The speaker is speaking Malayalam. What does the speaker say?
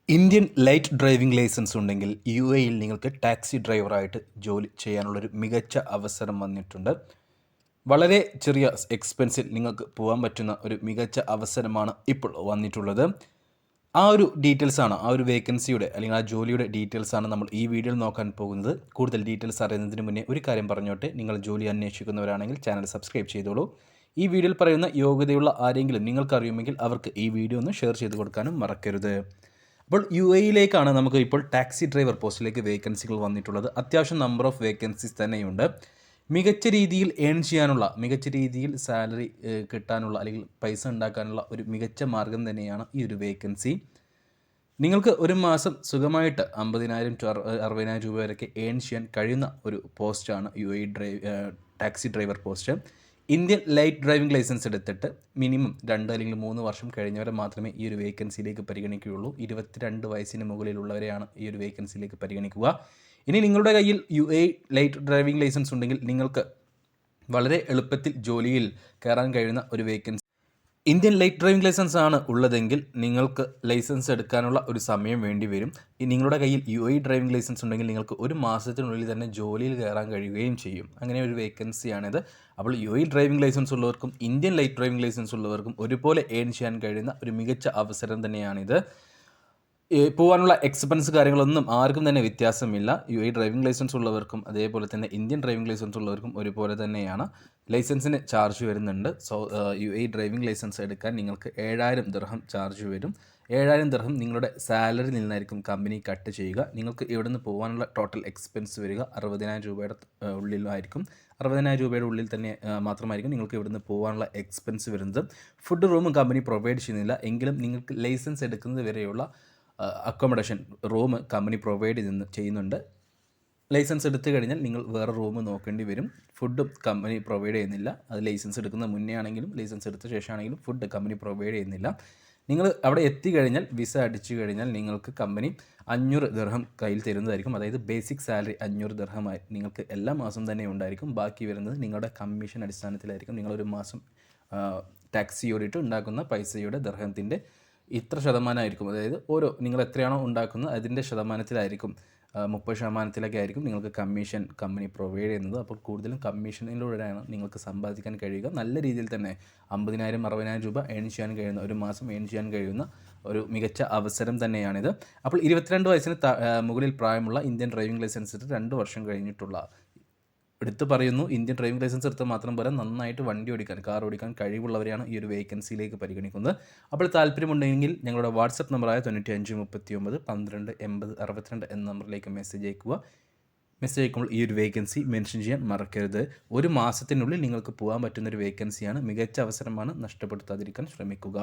ഇന്ത്യൻ ലൈറ്റ് ഡ്രൈവിംഗ് ലൈസൻസ് ഉണ്ടെങ്കിൽ യുഎഇയിൽ നിങ്ങൾക്ക് ടാക്സി ഡ്രൈവറായിട്ട് ജോലി ചെയ്യാനുള്ളൊരു മികച്ച അവസരം വന്നിട്ടുണ്ട്. വളരെ ചെറിയ എക്സ്പെൻസിൽ നിങ്ങൾക്ക് പോകാൻ പറ്റുന്ന ഒരു മികച്ച അവസരമാണ് ഇപ്പോൾ വന്നിട്ടുള്ളത്. ആ ഒരു ഡീറ്റെയിൽസാണ്, ആ ഒരു വേക്കൻസിയുടെ അല്ലെങ്കിൽ ആ ജോലിയുടെ ഡീറ്റെയിൽസാണ് നമ്മൾ ഈ വീഡിയോയിൽ നോക്കാൻ പോകുന്നത്. കൂടുതൽ ഡീറ്റെയിൽസ് അറിയുന്നതിന് മുന്നേ ഒരു കാര്യം പറഞ്ഞോട്ടെ, നിങ്ങൾ ജോലി അന്വേഷിക്കുന്നവരാണെങ്കിൽ ചാനൽ സബ്സ്ക്രൈബ് ചെയ്തോളൂ. ഈ വീഡിയോയിൽ പറയുന്ന യോഗ്യതയുള്ള ആരെങ്കിലും നിങ്ങൾക്കറിയുമെങ്കിൽ അവർക്ക് ഈ വീഡിയോ ഒന്ന് ഷെയർ ചെയ്ത് കൊടുക്കാനും മറക്കരുത്. അപ്പോൾ യുഎഇയിലേക്കാണ് നമുക്ക് ഇപ്പോൾ ടാക്സി ഡ്രൈവർ പോസ്റ്റിലേക്ക് വേക്കൻസികൾ വന്നിട്ടുള്ളത്. അത്യാവശ്യം നമ്പർ ഓഫ് വേക്കൻസീസ് തന്നെയുണ്ട്. മികച്ച രീതിയിൽ ഏൺ ചെയ്യാനുള്ള, മികച്ച രീതിയിൽ സാലറി കിട്ടാനുള്ള അല്ലെങ്കിൽ പൈസ ഉണ്ടാക്കാനുള്ള ഒരു മികച്ച മാർഗം തന്നെയാണ് ഈ ഒരു വേക്കൻസി. നിങ്ങൾക്ക് ഒരു മാസം സുഖമായിട്ട് 50,000 ടു 60,000 രൂപ വരെയൊക്കെ ഏൺ ചെയ്യാൻ കഴിയുന്ന ഒരു പോസ്റ്റാണ് taxi driver post. Indian light driving licence എടുത്തിട്ട് മിനിമം 2 അല്ലെങ്കിൽ 3 വർഷം കഴിഞ്ഞവരെ മാത്രമേ ഈ ഒരു വേക്കൻസിയിലേക്ക് പരിഗണിക്കുകയുള്ളൂ. 22 വയസ്സിന് മുകളിലുള്ളവരെയാണ് ഈ ഒരു വേക്കൻസിയിലേക്ക് പരിഗണിക്കുക. ഇനി നിങ്ങളുടെ കയ്യിൽ ലൈറ്റ് ഡ്രൈവിംഗ് ലൈസൻസ് ഉണ്ടെങ്കിൽ നിങ്ങൾക്ക് വളരെ എളുപ്പത്തിൽ ജോലിയിൽ കയറാൻ കഴിയുന്ന ഒരു vacancy. Indian light driving licence ആണ് ഉള്ളതെങ്കിൽ നിങ്ങൾക്ക് ലൈസൻസ് എടുക്കാനുള്ള ഒരു സമയം വേണ്ടി വരും. നിങ്ങളുടെ കയ്യിൽ ഡ്രൈവിംഗ് ലൈസൻസ് ഉണ്ടെങ്കിൽ നിങ്ങൾക്ക് ഒരു മാസത്തിനുള്ളിൽ തന്നെ ജോലിയിൽ കയറാൻ കഴിയുകയും ചെയ്യും. അങ്ങനെ ഒരു വേക്കൻസിയാണിത്. അപ്പോൾ ഡ്രൈവിംഗ് ലൈസൻസ് ഉള്ളവർക്കും ഇന്ത്യൻ ലൈറ്റ് ഡ്രൈവിംഗ് ലൈസൻസ് ഉള്ളവർക്കും ഒരുപോലെ ഏൺ ചെയ്യാൻ കഴിയുന്ന ഒരു മികച്ച അവസരം തന്നെയാണിത്. പോകാനുള്ള എക്സ്പെൻസ് കാര്യങ്ങളൊന്നും ആർക്കും തന്നെ വ്യത്യാസമില്ല. ഡ്രൈവിംഗ് ലൈസൻസ് ഉള്ളവർക്കും അതേപോലെ തന്നെ ഇന്ത്യൻ ഡ്രൈവിംഗ് ലൈസൻസ് ഉള്ളവർക്കും ഒരുപോലെ തന്നെയാണ് ലൈസൻസിന് ചാർജ് വരുന്നുണ്ട്. സോ ഡ്രൈവിംഗ് ലൈസൻസ് എടുക്കാൻ നിങ്ങൾക്ക് 7,000 ദിർഹം ചാർജ് വരും. 7,000 ദിർഹം നിങ്ങളുടെ സാലറിയിൽ നിന്നായിരിക്കും കമ്പനി കട്ട് ചെയ്യുക. നിങ്ങൾക്ക് ഇവിടെ നിന്ന് പോകാനുള്ള ടോട്ടൽ എക്സ്പെൻസ് വരിക 60,000 രൂപയുടെ ഉള്ളിലായിരിക്കും. 60,000 രൂപയുടെ ഉള്ളിൽ തന്നെ മാത്രമായിരിക്കും നിങ്ങൾക്ക് ഇവിടുന്ന് പോകാനുള്ള എക്സ്പെൻസ് വരുന്നത്. ഫുഡ് റൂമും കമ്പനി പ്രൊവൈഡ് ചെയ്യുന്നില്ല. എങ്കിലും നിങ്ങൾക്ക് ലൈസൻസ് എടുക്കുന്നത് വരെയുള്ള അക്കോമഡേഷൻ റൂം കമ്പനി പ്രൊവൈഡ് ചെയ്യുന്നുണ്ട്. ലൈസൻസ് എടുത്തു കഴിഞ്ഞാൽ നിങ്ങൾ വേറെ റൂം നോക്കേണ്ടി വരും. ഫുഡും കമ്പനി പ്രൊവൈഡ് ചെയ്യുന്നില്ല. അത് ലൈസൻസ് എടുക്കുന്ന മുന്നേ ആണെങ്കിലും ലൈസൻസ് എടുത്ത ശേഷമാണെങ്കിലും ഫുഡ് കമ്പനി പ്രൊവൈഡ് ചെയ്യുന്നില്ല. നിങ്ങൾ അവിടെ എത്തിക്കഴിഞ്ഞാൽ വിസ അടിച്ചു കഴിഞ്ഞാൽ നിങ്ങൾക്ക് കമ്പനി 500 ദിർഹം കയ്യിൽ തരുന്നതായിരിക്കും. അതായത് ബേസിക് സാലറി 500 ദിർഹമായി നിങ്ങൾക്ക് എല്ലാ മാസം തന്നെ ഉണ്ടായിരിക്കും. ബാക്കി വരുന്നത് നിങ്ങളുടെ കമ്മീഷൻ അടിസ്ഥാനത്തിലായിരിക്കും. നിങ്ങളൊരു മാസം ടാക്സി ഓടിയിട്ട് ഉണ്ടാക്കുന്ന പൈസയുടെ ദിർഹത്തിൻ്റെ ഇത്ര ശതമാനമായിരിക്കും. അതായത് നിങ്ങൾ എത്രയാണോ ഉണ്ടാക്കുന്നത് അതിൻ്റെ ശതമാനത്തിലായിരിക്കും, 30% ആയിരിക്കും നിങ്ങൾക്ക് കമ്മീഷൻ കമ്പനി പ്രൊവൈഡ് ചെയ്യുന്നത്. അപ്പോൾ കൂടുതലും കമ്മീഷനിലൂടെയാണ് നിങ്ങൾക്ക് സമ്പാദിക്കാൻ കഴിയുക. നല്ല രീതിയിൽ തന്നെ 50,000 60,000 രൂപ ഏൺ ചെയ്യാൻ കഴിയുന്ന, ഒരു മാസം ഏൺ ചെയ്യാൻ കഴിയുന്ന ഒരു മികച്ച അവസരം തന്നെയാണിത്. അപ്പോൾ 22 വയസ്സിന് മുകളിൽ പ്രായമുള്ള ഇന്ത്യൻ ഡ്രൈവിംഗ് ലൈസൻസ് എടുത്ത് 2 വർഷം കഴിഞ്ഞിട്ടുള്ള, എടുത്ത് പറയുന്നു, ഇന്ത്യൻ ഡ്രൈവിംഗ് ലൈസൻസ് എടുത്താൽ മാത്രം പോരാ, നന്നായിട്ട് വണ്ടി ഓടിക്കാൻ, കാർ ഓടിക്കാൻ കഴിവുള്ളവരെയാണ് ഈ ഒരു വേക്കൻസിയിലേക്ക് പരിഗണിക്കുന്നത്. അപ്പോൾ താല്പര്യമുണ്ടെങ്കിൽ ഞങ്ങളുടെ വാട്സപ്പ് നമ്പറായ 9539 12 80 62 എന്ന നമ്പറിലേക്ക് മെസ്സേജ് അയക്കുക. മെസ്സേജ് അയക്കുമ്പോൾ ഈ ഒരു വേക്കൻസി മെൻഷൻ ചെയ്യാൻ മറക്കരുത്. ഒരു മാസത്തിനുള്ളിൽ നിങ്ങൾക്ക് പോകാൻ പറ്റുന്നൊരു വേക്കൻസിയാണ്. മികച്ച അവസരമാണ്, നഷ്ടപ്പെടുത്താതിരിക്കാൻ ശ്രമിക്കുക.